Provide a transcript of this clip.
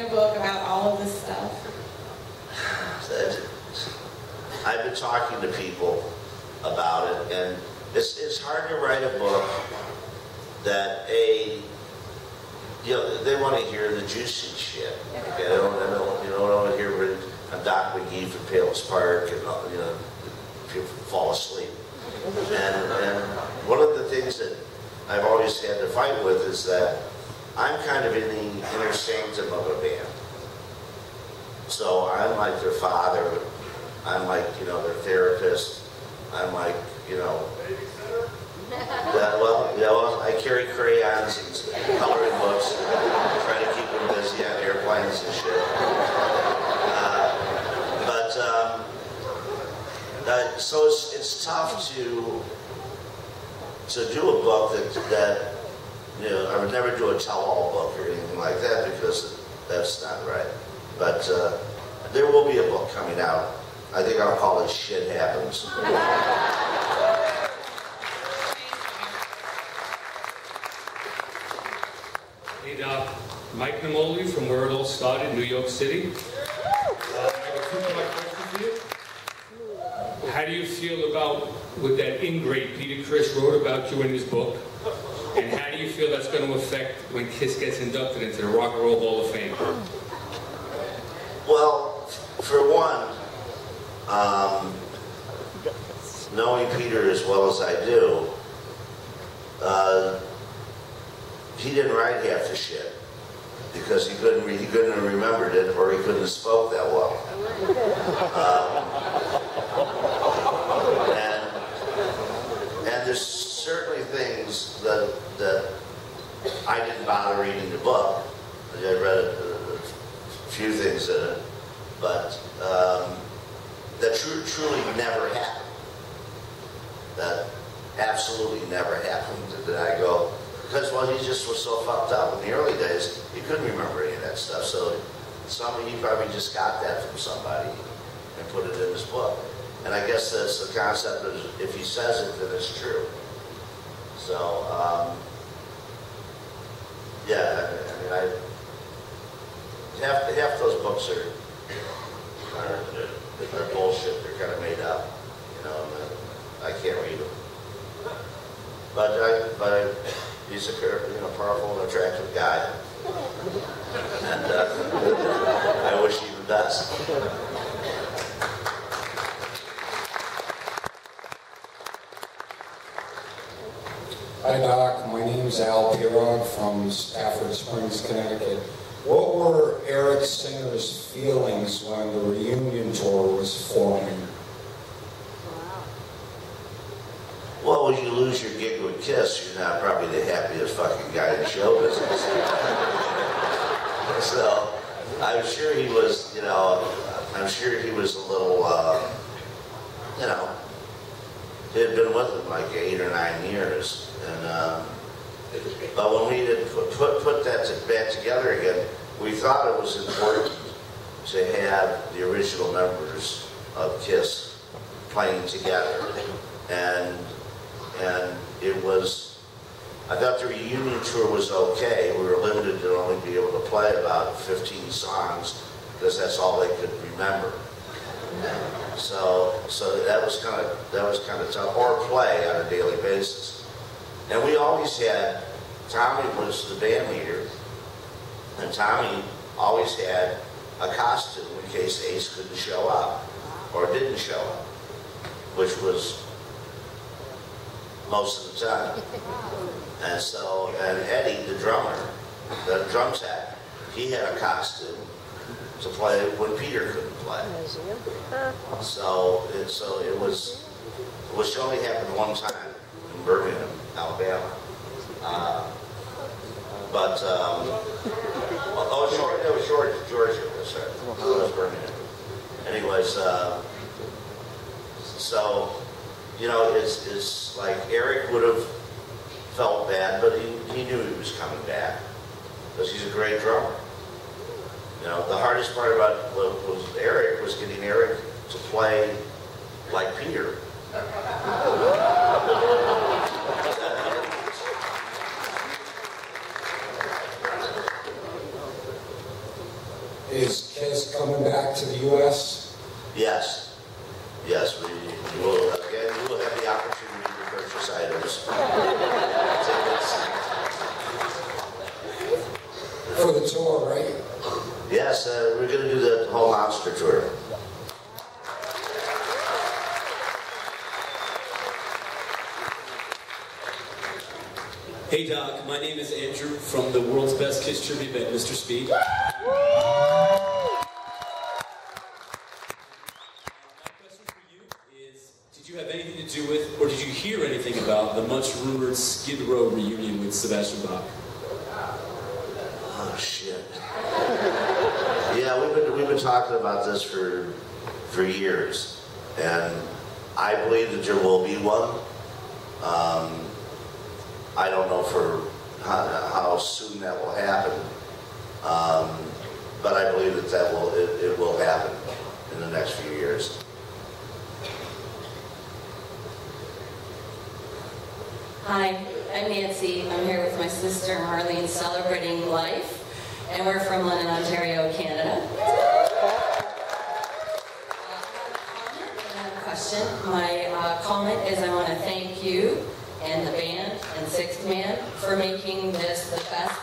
a book about all of this stuff? I've been talking to people about it, and it's hard to write a book that they want to hear the juicy shit. Okay? They don't want to hear I'm Doc McGee from Palos Park, and people fall asleep. And one of the things that I've always had to fight with is that I'm kind of in the inner sanctum of a band. So I'm like their father. I'm like, their therapist. I'm like, I carry crayons and coloring books, try to keep them busy on airplanes and shit. So it's tough to do a book that I would never do a tell-all book or anything like that, because that's not right. But there will be a book coming out. I think I'll call it Shit Happens. Hey Doc, Mike Namoli from Where It All Started, New York City. I have a two-part question for you. How do you feel about what that ingrate Peter Criss wrote about you in his book? And how do you feel that's going to affect when Kiss gets inducted into the Rock and Roll Hall of Fame? Well, for one, knowing Peter as well as I do, he didn't write half the shit because he couldn't have remembered it, or he couldn't have spoke that well. And there's certainly things that I didn't bother reading the book. I read a few things in it, but that truly never happened. That absolutely never happened. That I go, because he just was so fucked up in the early days, he couldn't remember any of that stuff. So he probably just got that from somebody and put it in his book. And I guess that's the concept of, if he says it, then it's true. So, yeah, half those books are bullshit. They're kind of made up, and I can't read them. But he's a powerful and attractive guy, and I wish him the best. Hi Doc, my name is Al Piron from Stafford Springs, Connecticut. What were Eric Singer's feelings when the reunion tour was forming? Well, when you lose your gig with Kiss, you're not probably the happiest fucking guy in show business. So, I'm sure he was, I'm sure he was a little, he had been with him like 8 or 9 years. And, but when we did put that back together again, we thought it was important to have the original members of KISS playing together. And it was, I thought the reunion tour was okay. We were limited to only be able to play about 15 songs because that's all they could remember. So that was kind of tough, or play on a daily basis. And we always had, Tommy was the band leader, and Tommy always had a costume in case Ace couldn't show up, or didn't show up, which was most of the time. And so, and Eddie, the drummer, the drum tech, he had a costume to play when Peter couldn't play. So it was only happened one time in Birmingham, Alabama. It was Georgia, that's right. It was Birmingham. Anyways, so, it's like Eric would have felt bad, but he knew he was coming back because he's a great drummer. The hardest part about was Eric was getting Eric to play like Peter. Is KRUISE coming back to the U.S.? Yes. Yes, we will, again, you will have the opportunity to purchase items. For the tour, right? Yes, we're going to do the whole monster tour. Hey Doc, my name is Andrew from the World's Best Kiss Tribute Band, Mr. Speed. My question for you is, did you have anything to do with, or did you hear anything about the much rumored Skid Row reunion with Sebastian Bach? Oh shit! Yeah, we've been talking about this for years, and I believe that there will be one. I don't know for how soon that will happen, but I believe that it will happen in the next few years. Hi, I'm Nancy. I'm here with my sister Marlene celebrating life, and we're from London, Ontario, Canada. I have a question. My comment is I want to thank you and the band and Sixth Man for making this the best